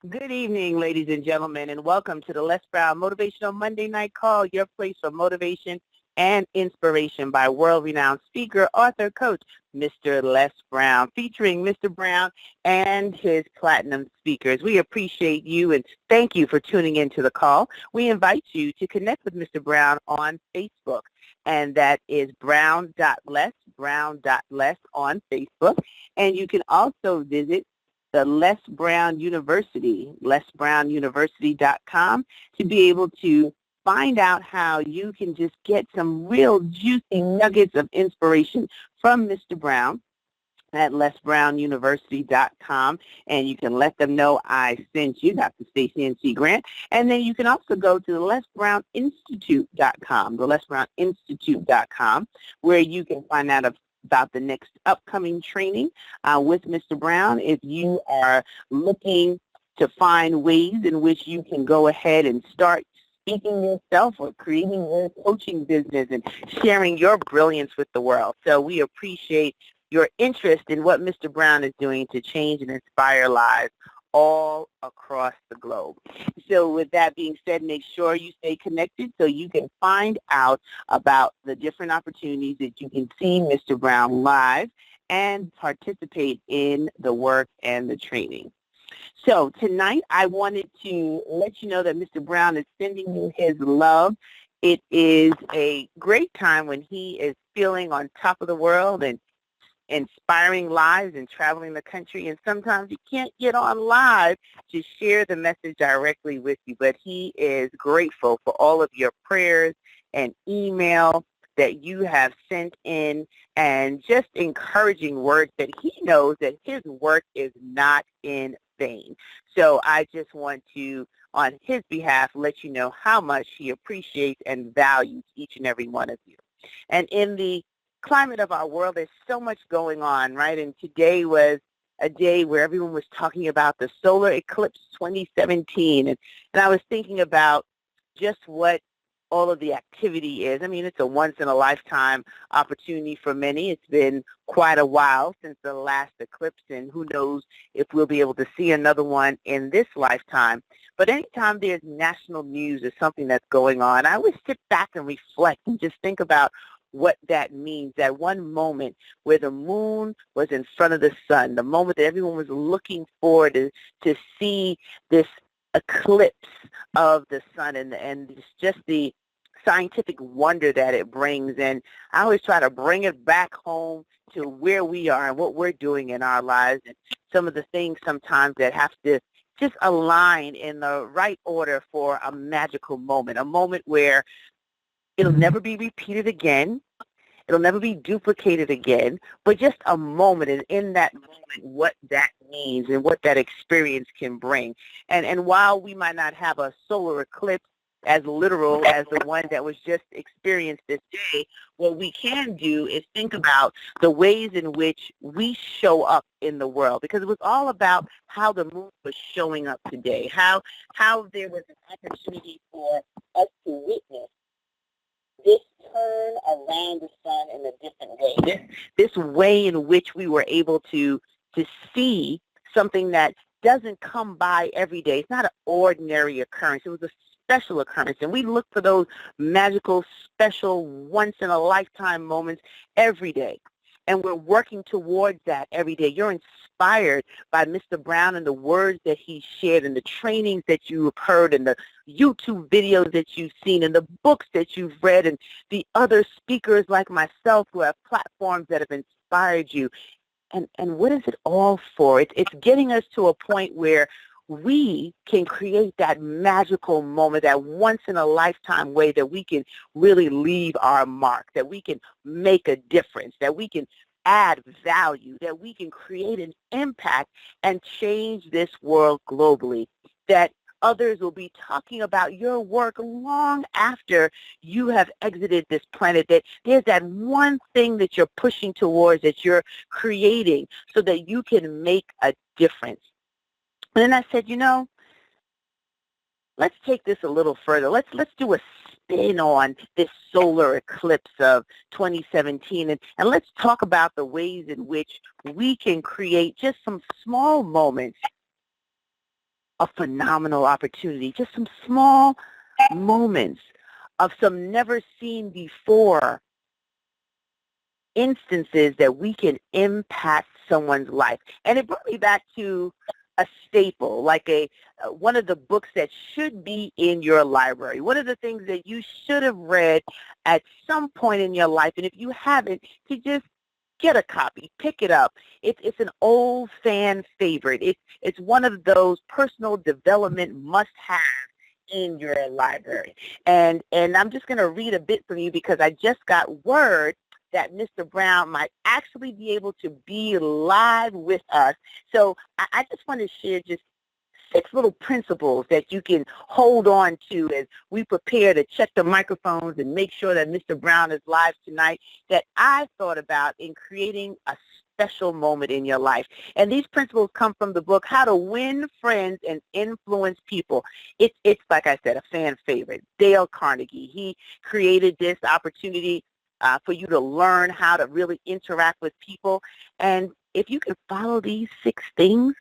Good evening, ladies and gentlemen, and welcome to the Les Brown Motivational Monday Night Call, your place for motivation and inspiration by world-renowned speaker, author, coach, Mr. Les Brown, featuring Mr. Brown and his platinum speakers. We appreciate you and thank you for tuning into the call. We invite you to connect with Mr. Brown on Facebook, and that is brown.les on Facebook. And you can also visit the Les Brown University, lesbrownuniversity.com, to be able to find out how you can just get some real juicy nuggets of inspiration from Mr. Brown at lesbrownuniversity.com, and you can let them know I sent you, Dr. Stacie N.C. Grant. And then you can also go to the lesbrowninstitute.com, where you can find out about the next upcoming training with Mr. Brown. If you are looking to find ways in which you can go ahead and start speaking yourself or creating your coaching business and sharing your brilliance with the world. So we appreciate your interest in what Mr. Brown is doing to change and inspire lives all across the globe. So with that being said, make sure you stay connected so you can find out about the different opportunities that you can see Mr. Brown live and participate in the work and the training. So tonight I wanted to let you know that Mr. Brown is sending you his love. It is a great time when he is feeling on top of the world and inspiring lives and traveling the country, and sometimes you can't get on live to share the message directly with you, but he is grateful for all of your prayers and email that you have sent in and just encouraging words that he knows that his work is not in vain. So I just want to, on his behalf, let you know how much he appreciates and values each and every one of you. And in the climate of our world, there's so much going on, right? And today was a day where everyone was talking about the solar eclipse 2017. And I was thinking about just what all of the activity is. I mean, it's a once-in-a-lifetime opportunity for many. It's been quite a while since the last eclipse, and who knows if we'll be able to see another one in this lifetime. But anytime there's national news or something that's going on, I always sit back and reflect and just think about what that means, that one moment where the moon was in front of the sun, the moment that everyone was looking forward to see this eclipse of the sun, and just the scientific wonder that it brings. And I always try to bring it back home to where we are and what we're doing in our lives, and some of the things sometimes that have to just align in the right order for a magical moment, a moment where it'll never be repeated again. It'll never be duplicated again, but just a moment, and in that moment, what that means and what that experience can bring. And while we might not have a solar eclipse as literal as the one that was just experienced this day, what we can do is think about the ways in which we show up in the world, because it was all about how the moon was showing up today, how there was an opportunity for us to witness this turn around the sun in a different way, this way in which we were able to see something that doesn't come by every day. It's not an ordinary occurrence. It was a special occurrence, and we look for those magical, special, once-in-a-lifetime moments every day. And we're working towards that every day. You're inspired by Mr. Brown and the words that he shared and the trainings that you have heard and the YouTube videos that you've seen and the books that you've read and the other speakers like myself who have platforms that have inspired you. And what is it all for? It's getting us to a point where we can create that magical moment, that once-in-a-lifetime way that we can really leave our mark, that we can make a difference, that we can add value, that we can create an impact and change this world globally, that others will be talking about your work long after you have exited this planet, that there's that one thing that you're pushing towards, that you're creating so that you can make a difference. And then I said, let's take this a little further. Let's do a spin on this solar eclipse of 2017, and let's talk about the ways in which we can create just some small moments a phenomenal opportunity, just some small moments of some never seen before instances that we can impact someone's life. And it brought me back to a staple, like one of the books that should be in your library, one of the things that you should have read at some point in your life. And if you haven't, to just get a copy, pick it up. It's an old fan favorite. It's one of those personal development must-haves in your library. And I'm just going to read a bit from you because I just got word that Mr. Brown might actually be able to be live with us. So I just want to share just 6 little principles that you can hold on to as we prepare to check the microphones and make sure that Mr. Brown is live tonight, that I thought about in creating a special moment in your life. And these principles come from the book, How to Win Friends and Influence People. It's like I said, a fan favorite. Dale Carnegie. He created this opportunity for you to learn how to really interact with people. And if you can follow these 6 things,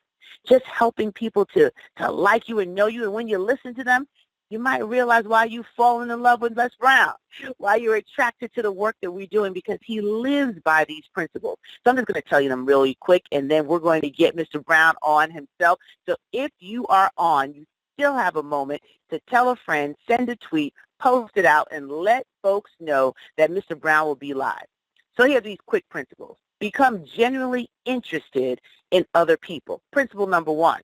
just helping people to like you and know you, and when you listen to them, you might realize why you've fallen in love with Les Brown, why you're attracted to the work that we're doing, because he lives by these principles. So I'm just going to tell you them really quick, and then we're going to get Mr. Brown on himself. So if you are on, you still have a moment to tell a friend, send a tweet, post it out, and let folks know that Mr. Brown will be live. So here are these quick principles. Become genuinely interested in other people. Principle number 1.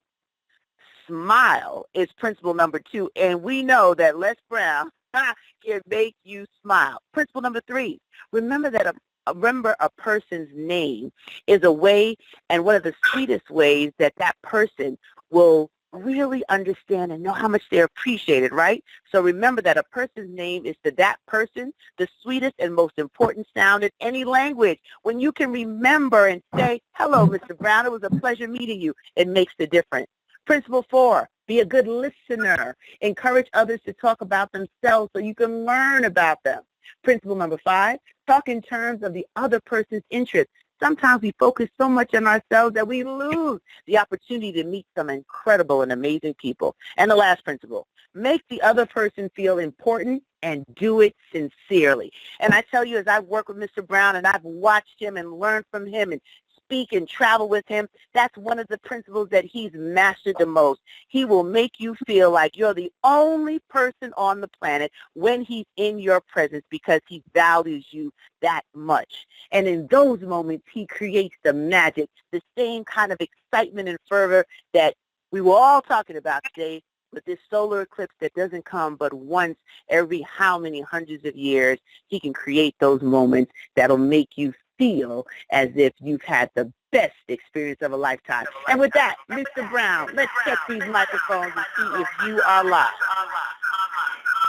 Smile is principle number 2. And we know that Les Brown can make you smile. Principle number 3. Remember that a person's name is a way, and one of the sweetest ways that person will really understand and know how much they're appreciated, right? So remember that a person's name is to that person the sweetest and most important sound in any language. When you can remember and say, hello, Mr. Brown, it was a pleasure meeting you, it makes the difference. Principle 4, be a good listener. Encourage others to talk about themselves so you can learn about them. Principle number 5, talk in terms of the other person's interests. Sometimes we focus so much on ourselves that we lose the opportunity to meet some incredible and amazing people. And the last principle, make the other person feel important and do it sincerely. And I tell you, as I've worked with Mr. Brown and I've watched him and learned from him and speak and travel with him, that's one of the principles that he's mastered the most. He will make you feel like you're the only person on the planet when he's in your presence because he values you that much. And in those moments, he creates the magic, the same kind of excitement and fervor that we were all talking about today with this solar eclipse that doesn't come but once every how many hundreds of years. He can create those moments that'll make you feel as if you've had the best experience of a lifetime. And with that, Mr. Brown, let's check these microphones and see if you are live.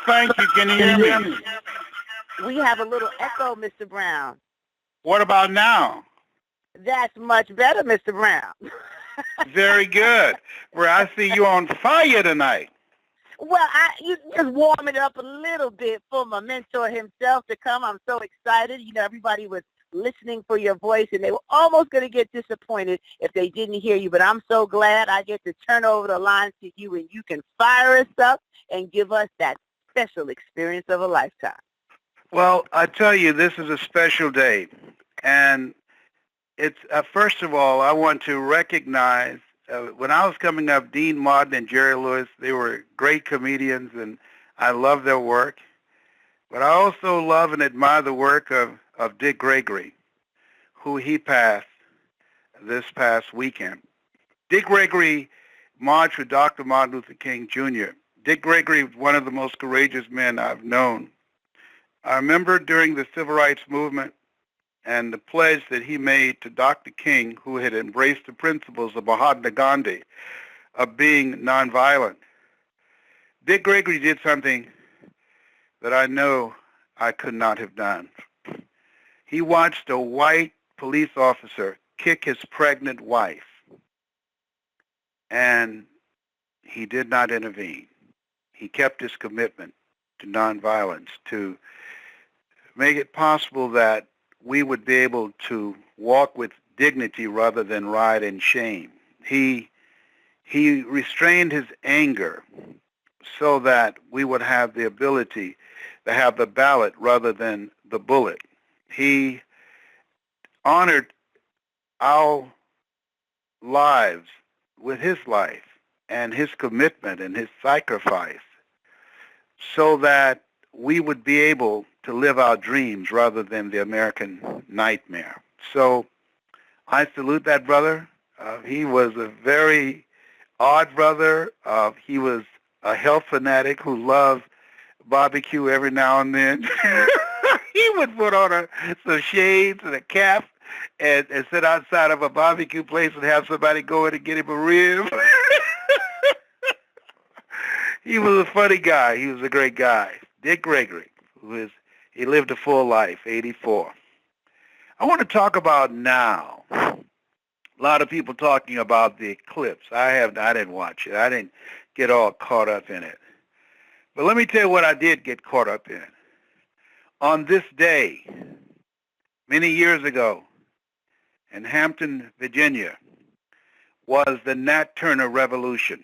Thank you. Can you hear me? We have a little echo, Mr. Brown. What about now? That's much better, Mr. Brown. Very good. Where I see you on fire tonight. Well, you just warm it up a little bit for my mentor himself to come. I'm so excited. You know, everybody was listening for your voice, and they were almost going to get disappointed if they didn't hear you. But I'm so glad I get to turn over the line to you, and you can fire us up and give us that special experience of a lifetime. Well, I tell you, this is a special day. And it's first of all, I want to recognize when I was coming up, Dean Martin and Jerry Lewis, they were great comedians, and I love their work. But I also love and admire the work of Dick Gregory, who he passed this past weekend. Dick Gregory marched with Dr. Martin Luther King Jr. Dick Gregory was one of the most courageous men I've known. I remember during the Civil Rights Movement and the pledge that he made to Dr. King, who had embraced the principles of Mahatma Gandhi of being nonviolent. Dick Gregory did something that I know I could not have done. He watched a white police officer kick his pregnant wife, and he did not intervene. He kept his commitment to nonviolence, to make it possible that we would be able to walk with dignity rather than ride in shame. He He restrained his anger so that we would have the ability to have the ballot rather than the bullet. He honored our lives with his life and his commitment and his sacrifice so that we would be able to live our dreams rather than the American nightmare. So I salute that brother. He was a very odd brother. He was a health fanatic who loved barbecue every now and then. He would put on some shades and a cap and sit outside of a barbecue place and have somebody go in and get him a rib. He was a funny guy. He was a great guy. Dick Gregory, he lived a full life, 84. I want to talk about now. A lot of people talking about the eclipse. I didn't watch it. I didn't get all caught up in it. But let me tell you what I did get caught up in. On this day, many years ago, in Hampton, Virginia, was the Nat Turner Revolution.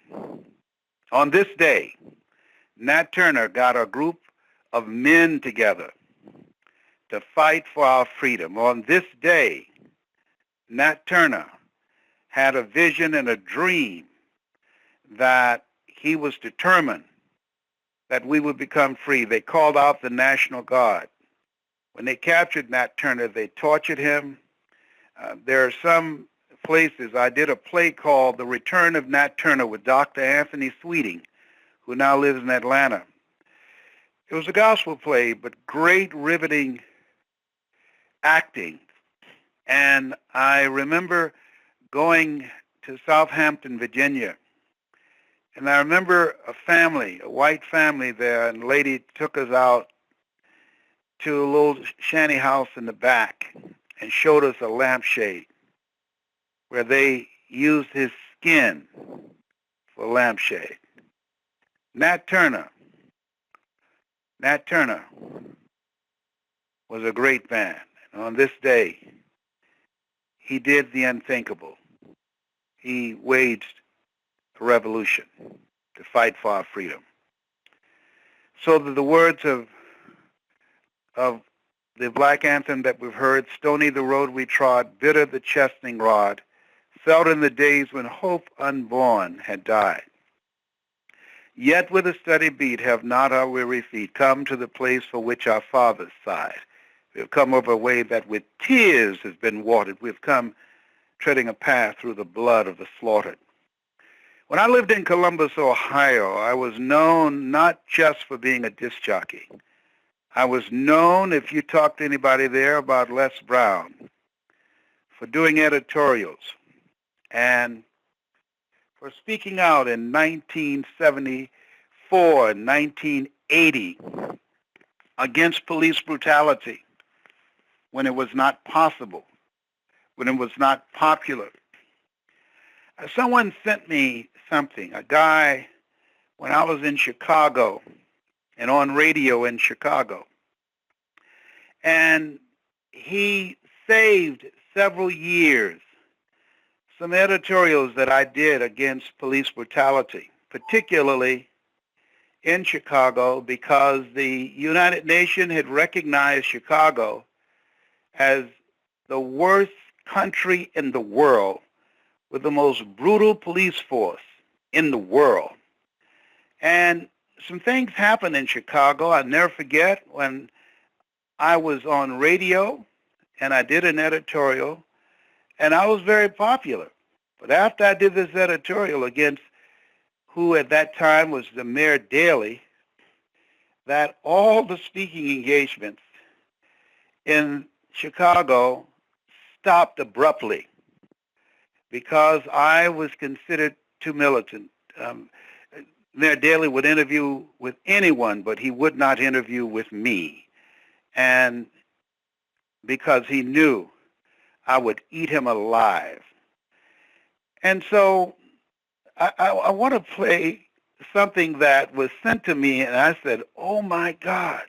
On this day, Nat Turner got a group of men together to fight for our freedom. On this day, Nat Turner had a vision and a dream that he was determined that we would become free. They called out the National Guard. When they captured Nat Turner, they tortured him. There are some places. I did a play called The Return of Nat Turner with Dr. Anthony Sweeting, who now lives in Atlanta. It was a gospel play, but great, riveting acting. And I remember going to Southampton, Virginia, and I remember a family, a white family there, and the lady took us out to a little shanty house in the back and showed us a lampshade where they used his skin for a lampshade. Nat Turner was a great man. And on this day, he did the unthinkable. He waged a revolution to fight for our freedom. So that the words of the black anthem that we've heard, stony the road we trod, bitter the chastening rod, felt in the days when hope unborn had died. Yet with a steady beat have not our weary feet come to the place for which our fathers sighed. We have come over a way that with tears has been watered. We have come treading a path through the blood of the slaughtered. When I lived in Columbus, Ohio, I was known not just for being a disc jockey. I was known, if you talked to anybody there about Les Brown, for doing editorials and for speaking out in 1974 and 1980 against police brutality when it was not possible, when it was not popular. Someone sent me something, a guy, when I was in Chicago and on radio in Chicago. And he saved several years some editorials that I did against police brutality, particularly in Chicago, because the United Nations had recognized Chicago as the worst country in the world with the most brutal police force in the world. And some things happened in Chicago. I'll never forget when I was on radio and I did an editorial, and I was very popular. But after I did this editorial against who at that time was the Mayor Daley, that all the speaking engagements in Chicago stopped abruptly because I was considered too militant. Mayor Daley would interview with anyone, but he would not interview with me. And because he knew I would eat him alive. And so I want to play something that was sent to me, and I said, oh my God.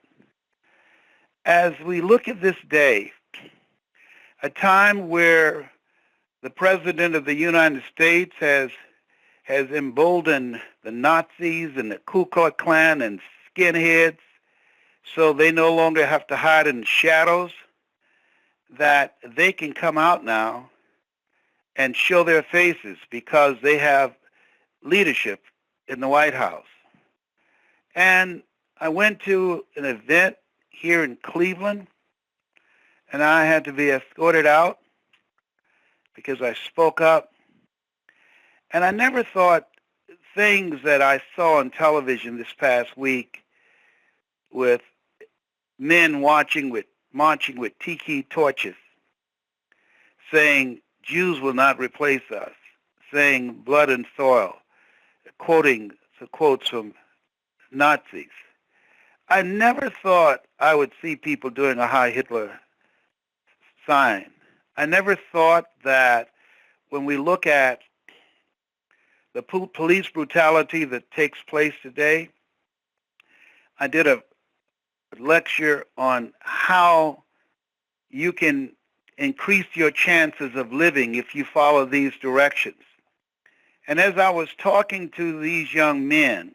As we look at this day, a time where the President of the United States has has emboldened the Nazis and the Ku Klux Klan and skinheads so they no longer have to hide in the shadows, that they can come out now and show their faces because they have leadership in the White House. And I went to an event here in Cleveland, and I had to be escorted out because I spoke up. And I never thought things that I saw on television this past week with men marching with tiki torches, saying Jews will not replace us, saying blood and soil, quoting the quotes from Nazis. I never thought I would see people doing a Heil Hitler sign. I never thought that when we look at the police brutality that takes place today, I did a lecture on how you can increase your chances of living if you follow these directions. And as I was talking to these young men,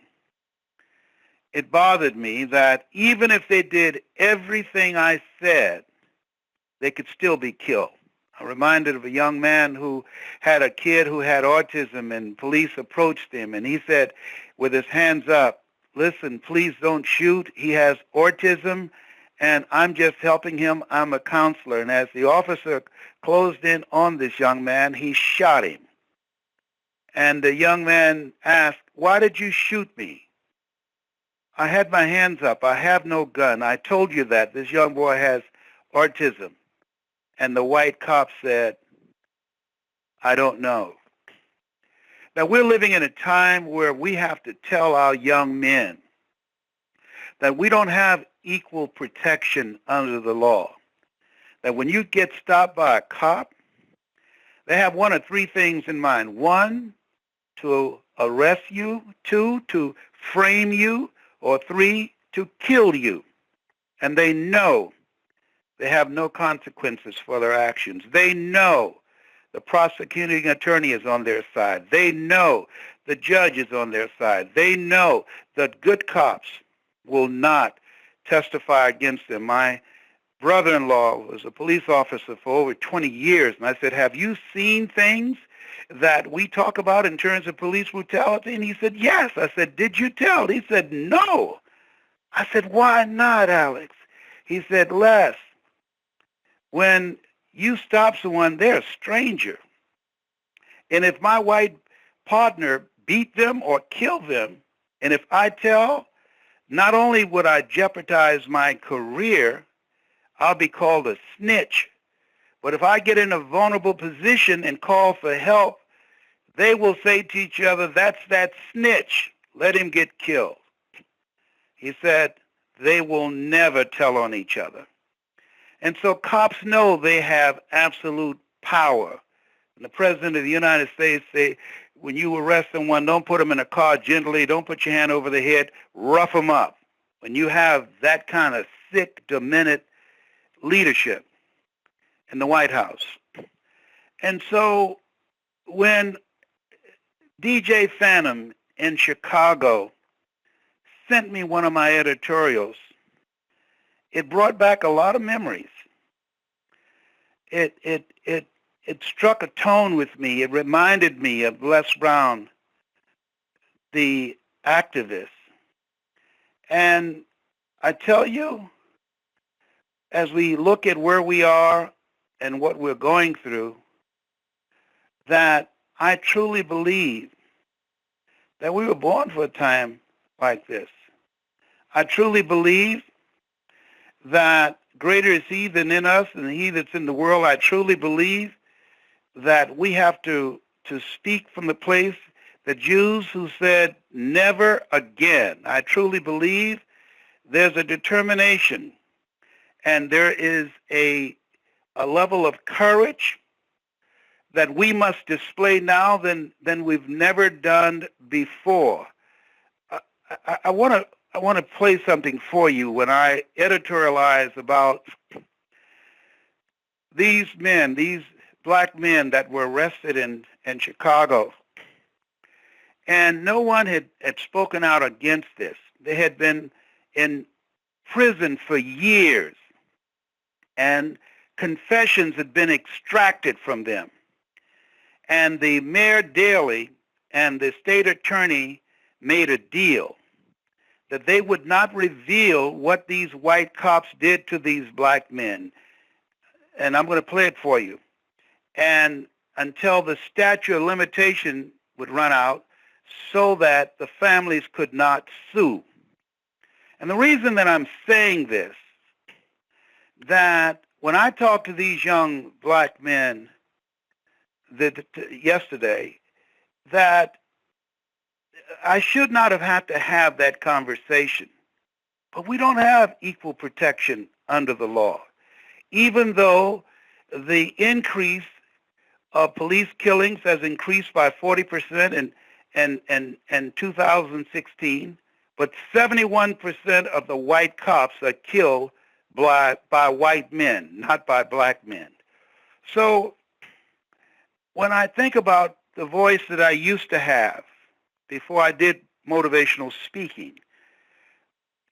it bothered me that even if they did everything I said, they could still be killed. I'm reminded of a young man who had a kid who had autism, and police approached him, and he said with his hands up, "Listen, please don't shoot. He has autism, and I'm just helping him. I'm a counselor." And as the officer closed in on this young man, he shot him. And the young man asked, "Why did you shoot me?" "I had my hands up. I have no gun. I told you that. This young boy has autism." And the white cop said, "I don't know." Now, we're living in a time where we have to tell our young men that we don't have equal protection under the law. That when you get stopped by a cop, they have one of three things in mind. One, to arrest you. Two, to frame you. Or three, to kill you. And they know they have no consequences for their actions. They know the prosecuting attorney is on their side. They know the judge is on their side. They know that good cops will not testify against them. My brother-in-law was a police officer for over 20 years, and I said, "Have you seen things that we talk about in terms of police brutality?" And he said, "Yes." I said, "Did you tell?" He said, "No." I said, "Why not, Alex?" He said, "Les, when you stop someone, they're a stranger. And if my white partner beat them or killed them, and if I tell, not only would I jeopardize my career, I'll be called a snitch. But if I get in a vulnerable position and call for help, they will say to each other, 'That's that snitch. Let him get killed.'" He said, "They will never tell on each other." And so cops know they have absolute power. And the President of the United States say, when you arrest someone, don't put them in a car gently, don't put your hand over the head, rough them up. When you have that kind of sick, demented leadership in the White House. And so when DJ Phantom in Chicago sent me one of my editorials, it brought back a lot of memories. It struck a tone with me. It reminded me of Les Brown, the activist. And I tell you, as we look at where we are and what we're going through, that I truly believe that we were born for a time like this. I truly believe that greater is he than in us and he that's in the world. I truly believe that we have to speak from the place, the Jews who said never again. I truly believe there's a determination and there is a level of courage that we must display now than we've never done before. I want to play something for you when I editorialize about these men, these black men that were arrested in Chicago. And no one had spoken out against this. They had been in prison for years, and confessions had been extracted from them. And the Mayor Daley and the state attorney made a deal that they would not reveal what these white cops did to these black men. And I'm going to play it for you. And until the statute of limitation would run out so that the families could not sue. And the reason that I'm saying this, that when I talked to these young black men yesterday, that I should not have had to have that conversation. But we don't have equal protection under the law. Even though the increase of police killings has increased by 40% in 2016, but 71% of the white cops are killed by white men, not by black men. So when I think about the voice that I used to have before I did motivational speaking,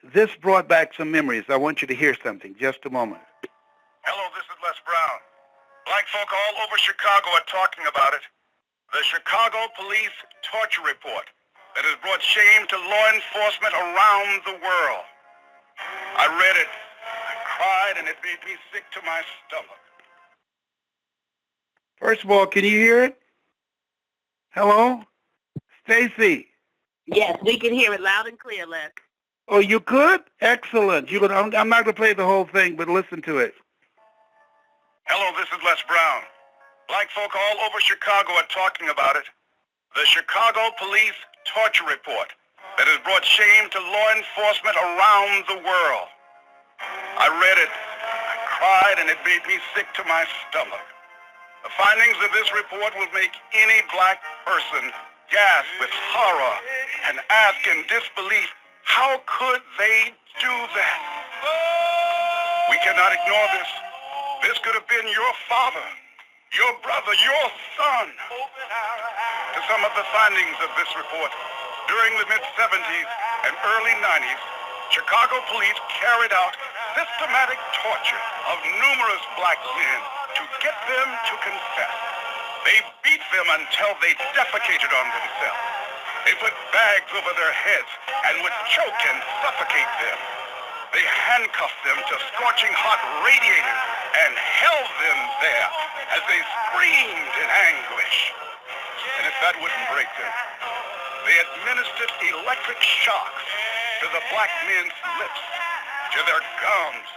this brought back some memories. I want you to hear something. Just a moment. Hello, this is Les Brown. Black folk all over Chicago are talking about it. The Chicago Police Torture Report that has brought shame to law enforcement around the world. I read it, I cried, and it made me sick to my stomach. First of all, can you hear it? Hello? Stacie? Yes, we can hear it loud and clear, Les. Oh, you could? Excellent. I'm not going to play the whole thing, but listen to it. Hello, this is Les Brown. Black folk all over Chicago are talking about it. The Chicago Police Torture Report that has brought shame to law enforcement around the world. I read it, I cried, and it made me sick to my stomach. The findings of this report will make any black person gasp with horror and ask in disbelief, how could they do that? We cannot ignore this. This could have been your father, your brother, your son. To sum up the findings of this report, during the mid-70s and early 90s, Chicago police carried out systematic torture of numerous black men to get them to confess. They beat them until they defecated on themselves. They put bags over their heads and would choke and suffocate them. They handcuffed them to scorching hot radiators and held them there as they screamed in anguish. And if that wouldn't break them, they administered electric shocks to the black men's lips, to their gums,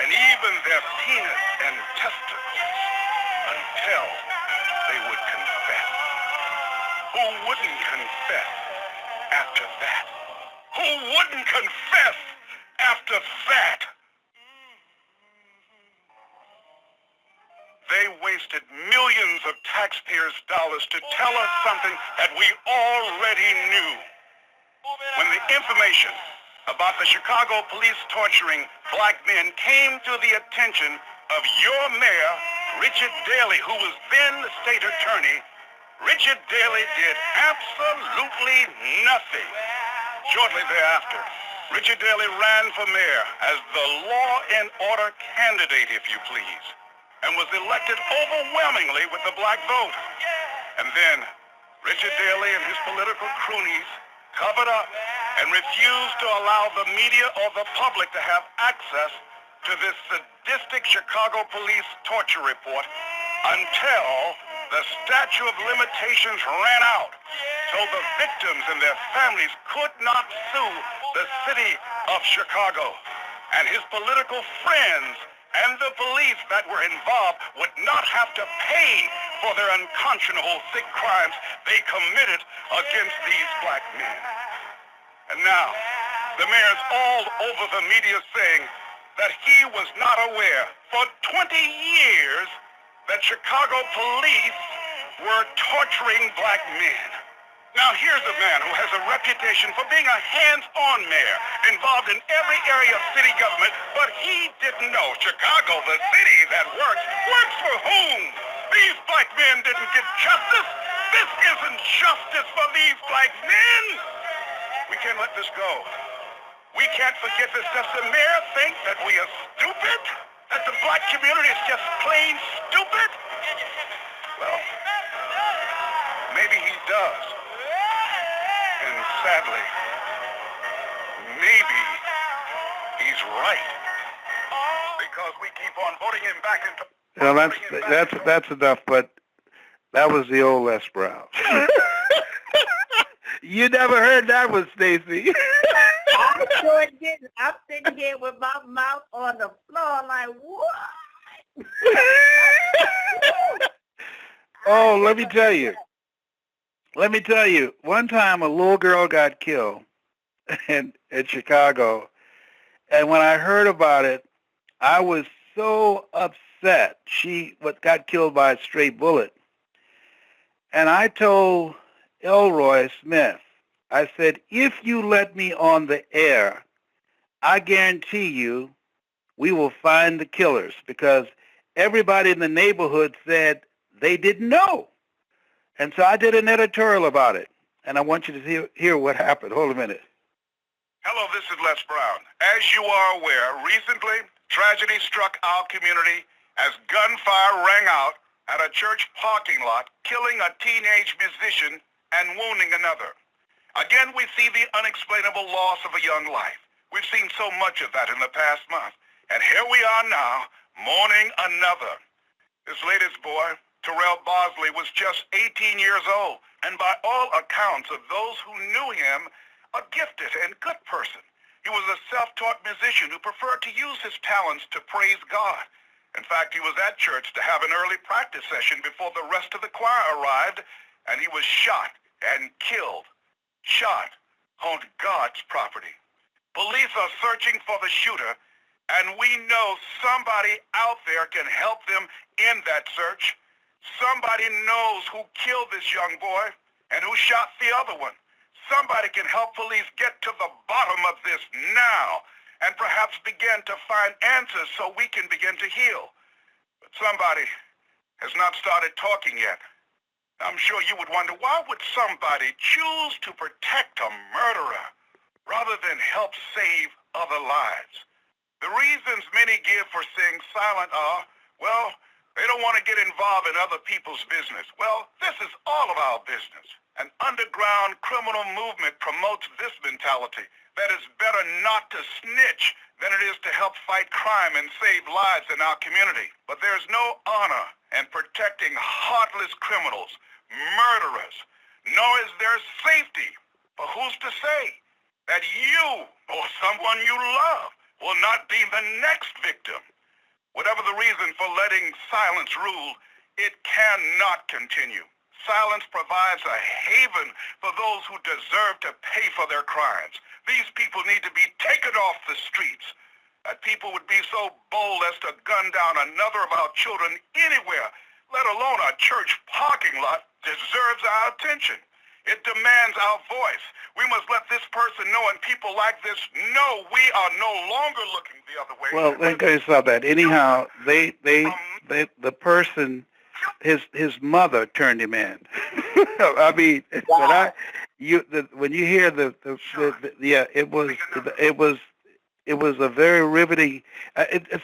and even their penis and testicles, until they would confess. Who wouldn't confess after that? Who wouldn't confess after that? They wasted millions of taxpayers' dollars to tell us something that we already knew. When the information about the Chicago police torturing black men came to the attention of your mayor, Richard Daley, who was then the state attorney, Richard Daley did absolutely nothing. Shortly thereafter, Richard Daley ran for mayor as the law and order candidate, if you please, and was elected overwhelmingly with the black vote. And then Richard Daley and his political cronies covered up and refused to allow the media or the public to have access to this sadistic Chicago police torture report until the statute of limitations ran out, so the victims and their families could not sue the city of Chicago. And his political friends and the police that were involved would not have to pay for their unconscionable sick crimes they committed against these black men. And now, the mayor's all over the media saying that he was not aware for 20 years that Chicago police were torturing black men. Now here's a man who has a reputation for being a hands-on mayor, involved in every area of city government, but he didn't know Chicago, the city that works for whom? These black men didn't get justice. This isn't justice for these black men. We can't let this go. We can't forget this. Does the mayor think that we are stupid? That the black community is just plain stupid? Well, maybe he does. And sadly, maybe he's right. Because we keep on voting him back into... Well, that's enough, but that was the old Les Brown. You never heard that one, Stacie. I sure didn't. I'm sitting here with my mouth on the floor like, what? Oh, let me tell you. One time a little girl got killed in Chicago, and when I heard about it, I was so upset. She got killed by a stray bullet. And I told Elroy Smith, I said, if you let me on the air, I guarantee you we will find the killers, because everybody in the neighborhood said they didn't know. And so I did an editorial about it, and I want you to hear what happened. Hold a minute. Hello, this is Les Brown. As you are aware, recently, tragedy struck our community as gunfire rang out at a church parking lot, killing a teenage musician and wounding another. Again, we see the unexplainable loss of a young life. We've seen so much of that in the past month. And here we are now, mourning another. This latest boy, Terrell Bosley, was just 18 years old, and by all accounts of those who knew him, a gifted and good person. He was a self-taught musician who preferred to use his talents to praise God. In fact, he was at church to have an early practice session before the rest of the choir arrived, and he was shot and killed. Shot on God's property. Police are searching for the shooter, and we know somebody out there can help them in that search. Somebody knows who killed this young boy and who shot the other one. Somebody can help police get to the bottom of this now and perhaps begin to find answers so we can begin to heal. But somebody has not started talking yet. I'm sure you would wonder, why would somebody choose to protect a murderer rather than help save other lives? The reasons many give for staying silent are, well, they don't want to get involved in other people's business. Well, this is all of our business. An underground criminal movement promotes this mentality, that it's better not to snitch than it is to help fight crime and save lives in our community. But there's no honor in protecting heartless criminals, murderers, nor is there safety for who's to say that you or someone you love will not be the next victim. Whatever the reason for letting silence rule, it cannot continue. Silence provides a haven for those who deserve to pay for their crimes. These people need to be taken off the streets. That people would be so bold as to gun down another of our children anywhere, let alone a church parking lot, deserves our attention. It demands our voice. We must let this person know, and people like this know we are no longer looking the other way. Well, let me stop that. Anyhow, the person, his mother turned him in. I mean, Wow. when you hear it was a very riveting.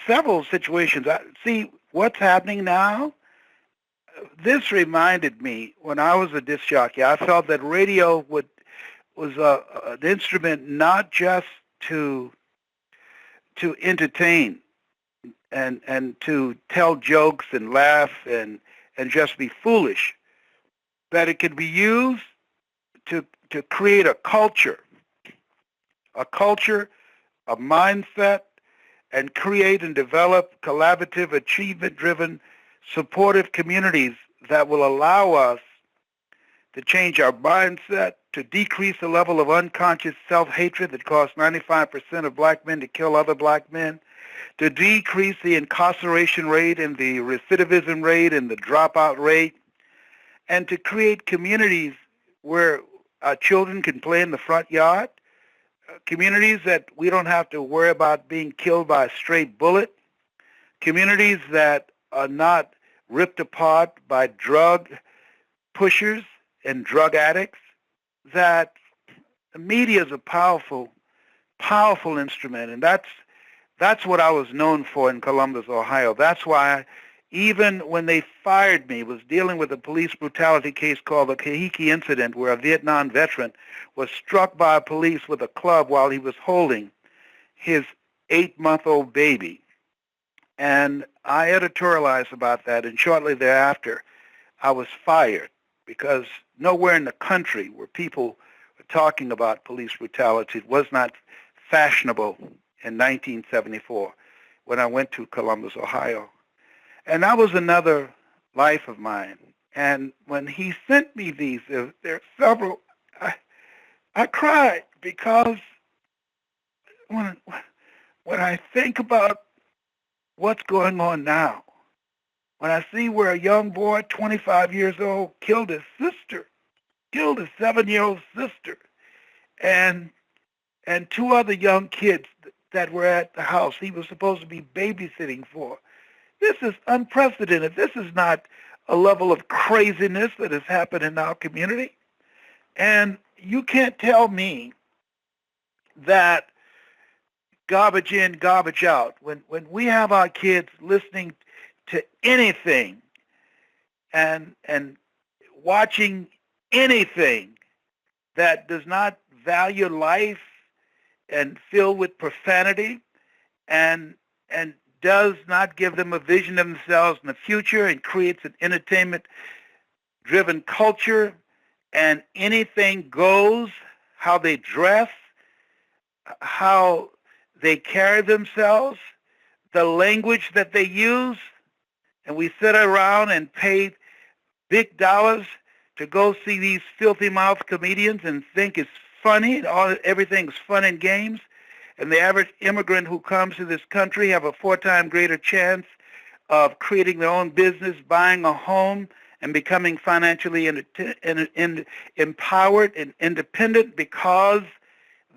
Several situations. See what's happening now. This reminded me when I was a disc jockey. I felt that radio was an instrument not just to entertain and to tell jokes and laugh and just be foolish, that it could be used to create a culture, a mindset, and create and develop collaborative, achievement-driven, supportive communities that will allow us to change our mindset, to decrease the level of unconscious self-hatred that caused 95% of black men to kill other black men, to decrease the incarceration rate and the recidivism rate and the dropout rate, and to create communities where our children can play in the front yard, communities that we don't have to worry about being killed by a stray bullet, communities that are not ripped apart by drug pushers and drug addicts, that the media is a powerful, powerful instrument, and that's what I was known for in Columbus, Ohio. That's why even when they fired me, was dealing with a police brutality case called the Kahiki incident, where a Vietnam veteran was struck by police with a club while he was holding his 8-month-old baby. And I editorialized about that, and shortly thereafter, I was fired because nowhere in the country were people talking about police brutality. It was not fashionable in 1974 when I went to Columbus, Ohio. And that was another life of mine. And when he sent me these, there are several, I cried because when I think about what's going on now, when I see where a young boy, 25 years old, killed his 7-year-old sister, and 2 other young kids that were at the house he was supposed to be babysitting for. This is unprecedented. This is not a level of craziness that has happened in our community. And you can't tell me that garbage in, garbage out. When we have our kids listening to anything and watching anything that does not value life and filled with profanity and does not give them a vision of themselves in the future and creates an entertainment-driven culture, and anything goes, how they dress, how they carry themselves, the language that they use, and we sit around and pay big dollars to go see these filthy-mouthed comedians and think it's funny, and everything's fun and games. And the average immigrant who comes to this country have a 4-time greater chance of creating their own business, buying a home, and becoming financially empowered and independent because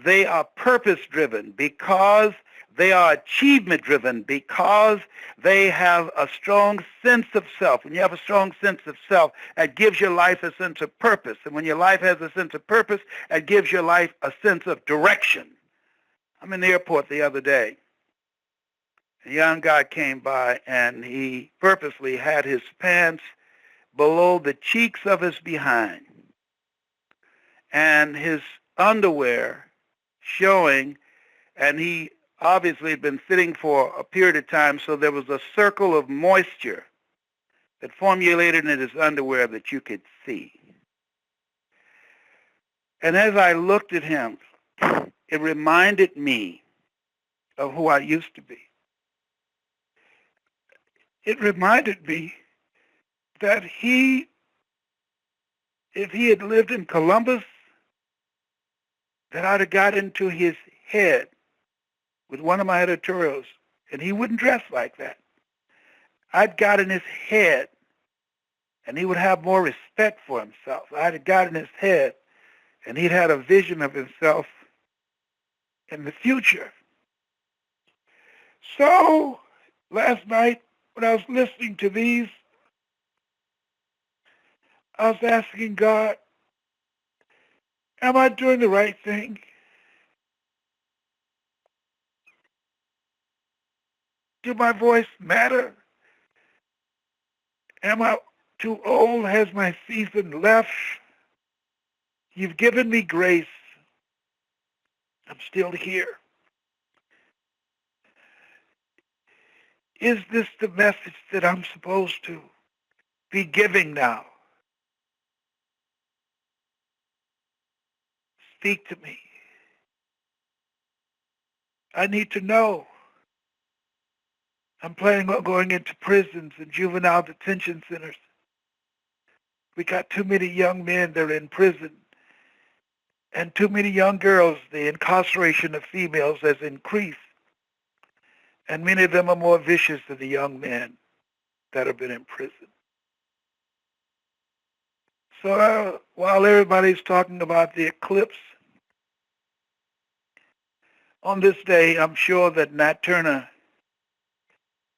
they are purpose-driven, because they are achievement-driven, because they have a strong sense of self. When you have a strong sense of self, that gives your life a sense of purpose. And when your life has a sense of purpose, that gives your life a sense of direction. I'm in the airport the other day. A young guy came by, and he purposely had his pants below the cheeks of his behind and his underwear showing, and he obviously had been sitting for a period of time, so there was a circle of moisture that formulated in his underwear that you could see. And as I looked at him, it reminded me of who I used to be. It reminded me that if he had lived in Columbus, that I'd have got into his head with one of my editorials, and he wouldn't dress like that. I'd got in his head, and he would have more respect for himself. I'd have got in his head, and he'd had a vision of himself in the future. So last night, when I was listening to these, I was asking God, am I doing the right thing? Do my voice matter? Am I too old? Has my season left? You've given me grace. I'm still here. Is this the message that I'm supposed to be giving now? Speak to me. I need to know. I'm planning on going into prisons and juvenile detention centers. We got too many young men that are in prison and too many young girls. The incarceration of females has increased. And many of them are more vicious than the young men that have been in prison. So while everybody's talking about the eclipse, on this day, I'm sure that Nat Turner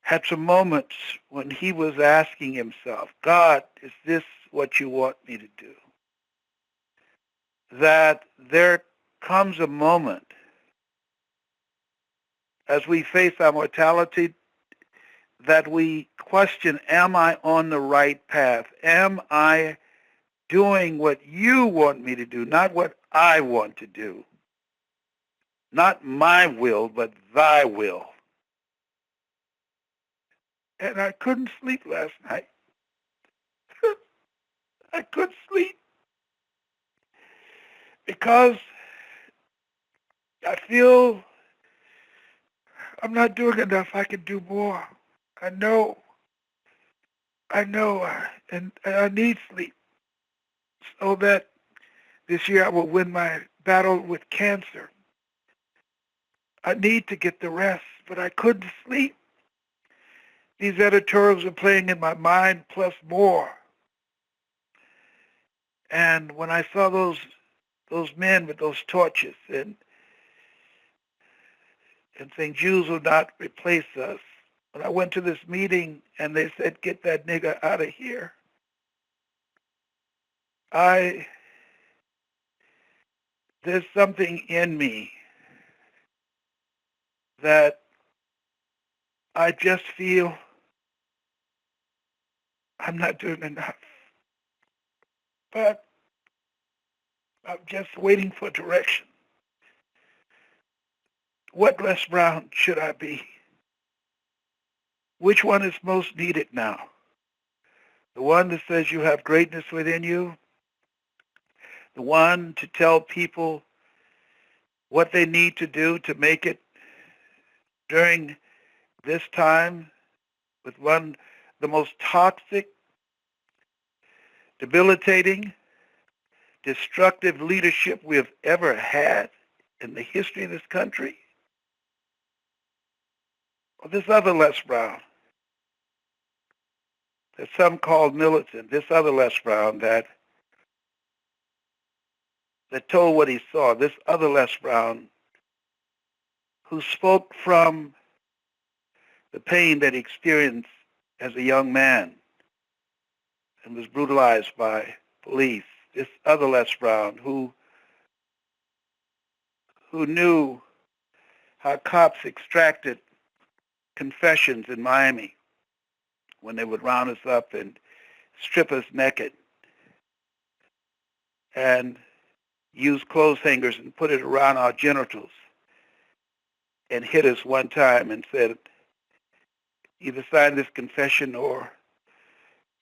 had some moments when he was asking himself, God, is this what you want me to do? that there comes a moment as we face our mortality that we question, am I on the right path? Am I doing what you want me to do, not what I want to do? Not my will, but thy will. And I couldn't sleep last night. I couldn't sleep because I feel I'm not doing enough. I can do more. I know, and I need sleep so that this year I will win my battle with cancer. I need to get the rest, but I couldn't sleep. These editorials are playing in my mind plus more. And when I saw those men with those torches and saying Jews will not replace us, when I went to this meeting and they said, get that nigger out of here, there's something in me that I just feel I'm not doing enough. But I'm just waiting for direction. What Les Brown should I be? Which one is most needed now? The one that says you have greatness within you? The one to tell people what they need to do to make it during this time with the most toxic, debilitating, destructive leadership we have ever had in the history of this country? Or this other Les Brown that some call militant, this other Les Brown that told what he saw, this other Les Brown who spoke from the pain that he experienced as a young man and was brutalized by police, this other Les Brown who knew how cops extracted confessions in Miami when they would round us up and strip us naked and use clothes hangers and put it around our genitals and hit us one time and said, either sign this confession or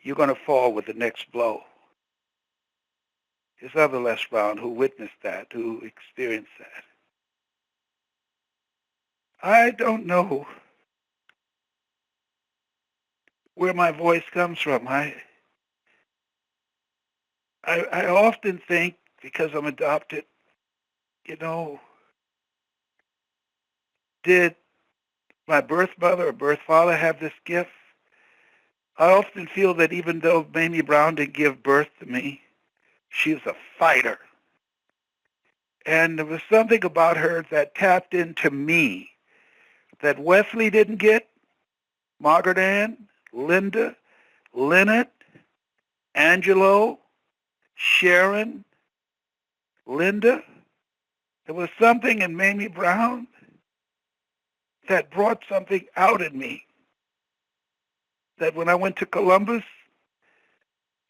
you're going to fall with the next blow. This other Les Brown who witnessed that, who experienced that. I don't know where my voice comes from. I often think, because I'm adopted, did my birth mother or birth father have this gift? I often feel that even though Mamie Brown didn't give birth to me, she was a fighter. And there was something about her that tapped into me that Wesley didn't get, Margaret Ann, Linda, Leonard, Angelo, Sharon, Linda. There was something in Mamie Brown that brought something out in me. That when I went to Columbus,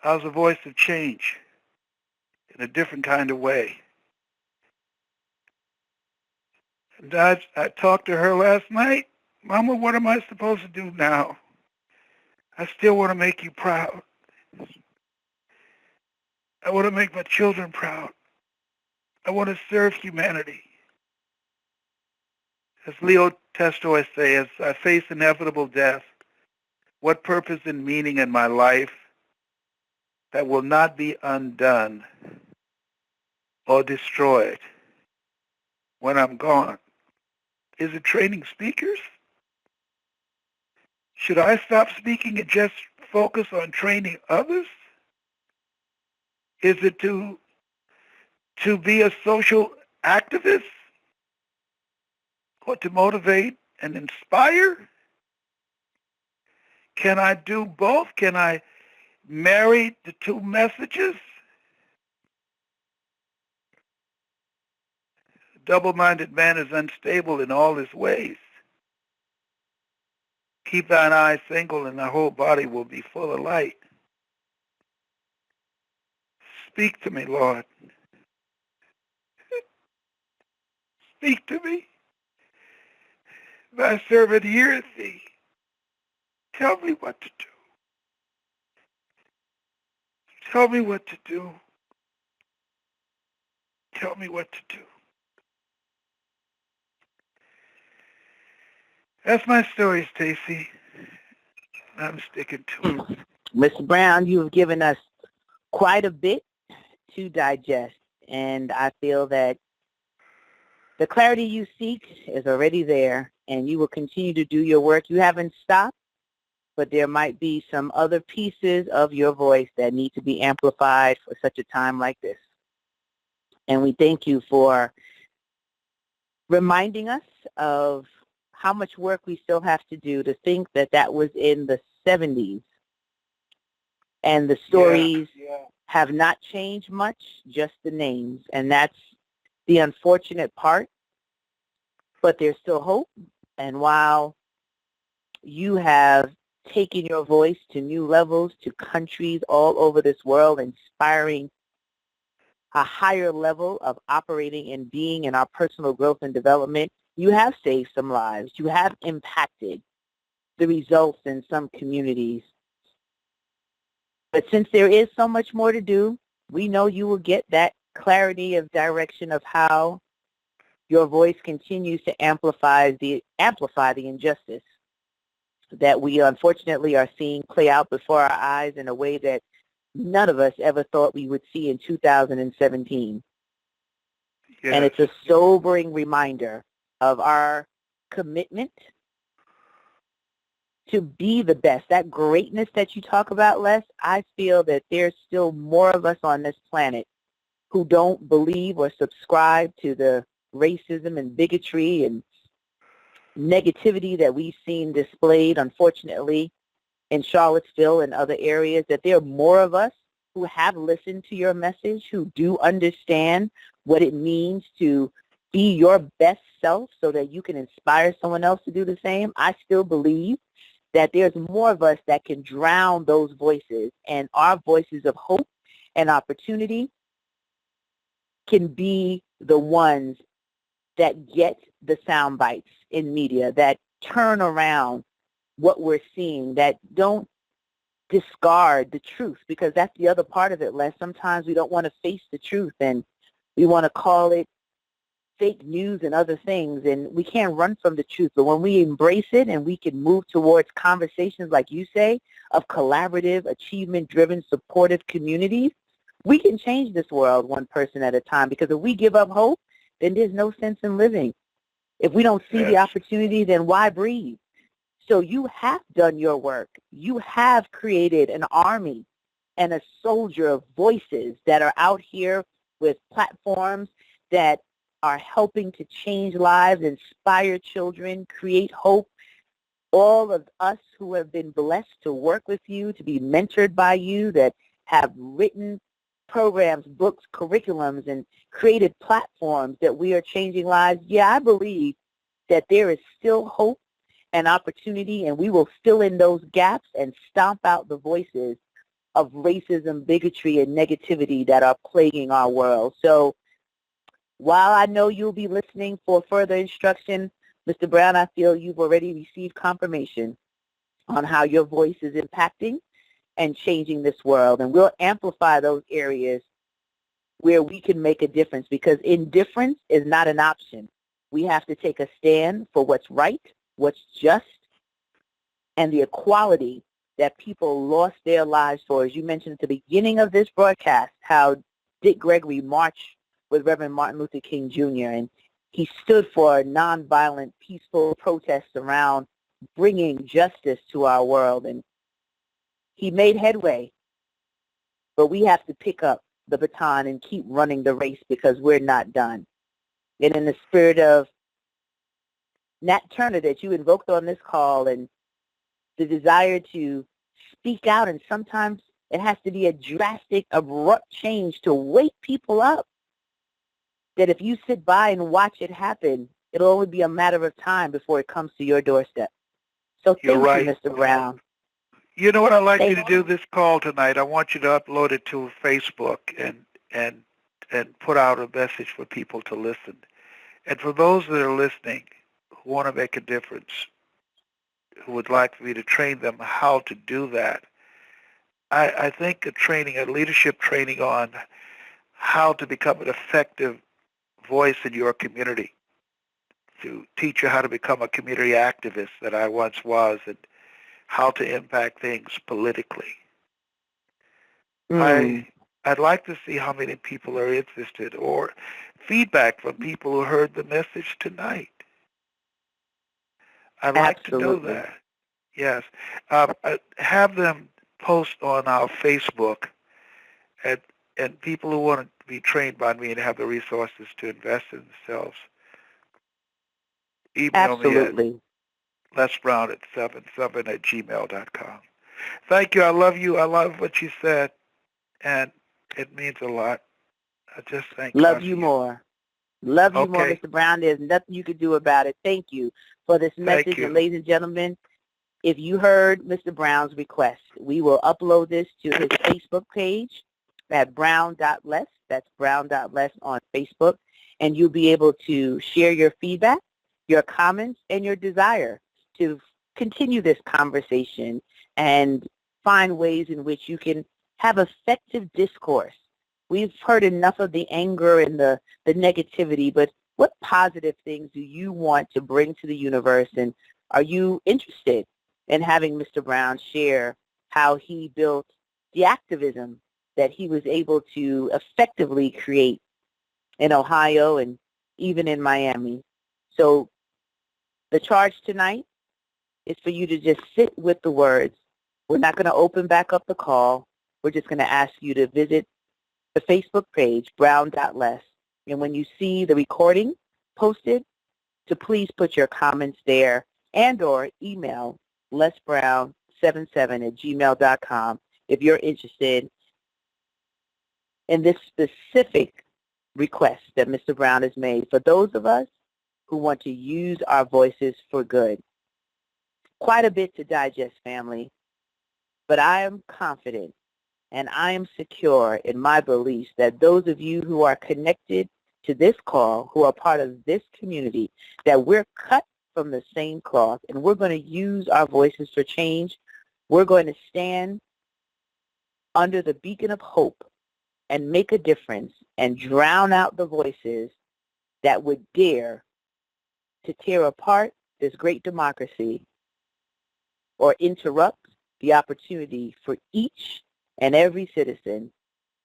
I was a voice of change in a different kind of way. And I talked to her last night. Mama, what am I supposed to do now? I still want to make you proud. I want to make my children proud. I want to serve humanity. As Leo Tolstoy says, I face inevitable death. What purpose and meaning in my life that will not be undone or destroyed when I'm gone? Is it training speakers? Should I stop speaking and just focus on training others? Is it to be a social activist or to motivate and inspire? Can I do both? Can I marry the two messages? double-minded man is unstable in all his ways. Keep thine eyes single, and thy whole body will be full of light. Speak to me, Lord. Speak to me. Thy servant heareth thee. Tell me what to do. Tell me what to do. Tell me what to do. That's my story, Stacie. I'm sticking to it. Mr. Brown, you have given us quite a bit to digest, and I feel that the clarity you seek is already there, and you will continue to do your work. You haven't stopped, but there might be some other pieces of your voice that need to be amplified for such a time like this. And we thank you for reminding us of how much work we still have to do, to think that that was in the 70s. And the stories have not changed much, just the names. And that's the unfortunate part. But there's still hope. And while you have taken your voice to new levels, to countries all over this world, inspiring a higher level of operating and being in our personal growth and development, you have saved some lives. You have impacted the results in some communities. But since there is so much more to do, we know you will get that clarity of direction of how your voice continues to amplify the injustice that we unfortunately are seeing play out before our eyes in a way that none of us ever thought we would see in 2017. Yes. And it's a sobering reminder of our commitment to be the best. That greatness that you talk about, Les, I feel that there's still more of us on this planet who don't believe or subscribe to the racism and bigotry and negativity that we've seen displayed, unfortunately, in Charlottesville and other areas, that there are more of us who have listened to your message, who do understand what it means to be your best self so that you can inspire someone else to do the same. I still believe that there's more of us that can drown those voices, and our voices of hope and opportunity can be the ones that get the sound bites in media, that turn around what we're seeing, that don't discard the truth, because that's the other part of it, Les. Sometimes we don't want to face the truth, and we want to call it fake news and other things, and we can't run from the truth. But when we embrace it and we can move towards conversations, like you say, of collaborative, achievement-driven, supportive communities, we can change this world one person at a time, because if we give up hope, then there's no sense in living. If we don't see the opportunity, then why breathe? So you have done your work. You have created an army and a soldier of voices that are out here with platforms that are helping to change lives, inspire children, create hope. All of us who have been blessed to work with you, to be mentored by you, that have written programs, books, curriculums, and created platforms that we are changing lives. Yeah, I believe that there is still hope and opportunity, and we will fill in those gaps and stomp out the voices of racism, bigotry, and negativity that are plaguing our world. So while I know you'll be listening for further instruction, Mr. Brown, I feel you've already received confirmation on how your voice is impacting and changing this world. And we'll amplify those areas where we can make a difference, because indifference is not an option. We have to take a stand for what's right, what's just, and the equality that people lost their lives for. As you mentioned at the beginning of this broadcast, how Dick Gregory marched with Reverend Martin Luther King Jr., and he stood for nonviolent, peaceful protests around bringing justice to our world. And he made headway, but we have to pick up the baton and keep running the race, because we're not done. And in the spirit of Nat Turner that you invoked on this call, and the desire to speak out, and sometimes it has to be a drastic, abrupt change to wake people up. that if you sit by and watch it happen, it'll only be a matter of time before it comes to your doorstep. So You're thank right. you, Mr. Brown. You know what I'd like you Thank to do this call tonight? I want you to upload it to Facebook and put out a message for people to listen. And for those that are listening who want to make a difference, who would like me to train them how to do that, I think a leadership training on how to become an effective voice in your community, to teach you how to become a community activist that I once was, and how to impact things politically. I'd like to see how many people are interested, or feedback from people who heard the message tonight. I'd like to know that. Yes. Have them post on our Facebook, and people who want to be trained by me and have the resources to invest in themselves, email me at lesbrown@777@gmail.com. Thank you. I love you. I love what you said, and it means a lot. I just thank God Love you for more. Love you more, Okay. Mr. Brown. There's nothing you can do about it. Thank you for this message. you. And ladies and gentlemen, if you heard Mr. Brown's request, we will upload this to his Facebook page at brown.less. That's brown.less on Facebook. And you'll be able to share your feedback, your comments, and your desire to continue this conversation and find ways in which you can have effective discourse. We've heard enough of the anger and the negativity, but what positive things do you want to bring to the universe? And are you interested in having Mr. Brown share how he built the activism that he was able to effectively create in Ohio and even in Miami? So the charge tonight is for you to just sit with the words. We're not going to open back up the call. We're just going to ask you to visit the Facebook page, brown.less. And when you see the recording posted, to please put your comments there and or email lesbrown77@gmail.com if you're interested in this specific request that Mr. Brown has made for those of us who want to use our voices for good. Quite a bit to digest, family, but I am confident and I am secure in my beliefs that those of you who are connected to this call, who are part of this community, that we're cut from the same cloth and we're going to use our voices for change. We're going to stand under the beacon of hope and make a difference and drown out the voices that would dare to tear apart this great democracy or interrupt the opportunity for each and every citizen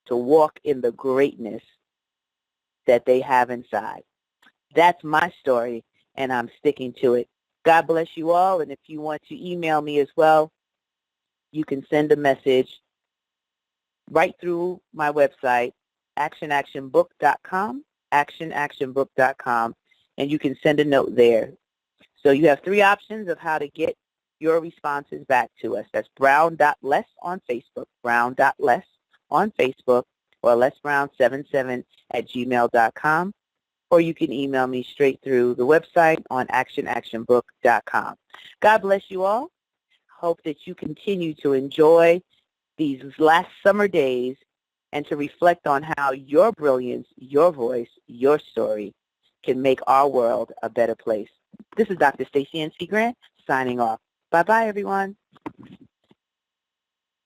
to walk in the greatness that they have inside. That's my story, and I'm sticking to it. God bless you all, and if you want to email me as well, you can send a message right through my website, actionactionbook.com, actionactionbook.com, and you can send a note there. So you have three options of how to get your responses back to us. That's brown.less on Facebook, brown.less on Facebook, or lesbrown77@gmail.com, or you can email me straight through the website on actionactionbook.com. God bless you all. Hope that you continue to enjoy these last summer days and to reflect on how your brilliance, your voice, your story can make our world a better place. This is Dr. Stacie N.C. Grant signing off. Bye-bye, everyone.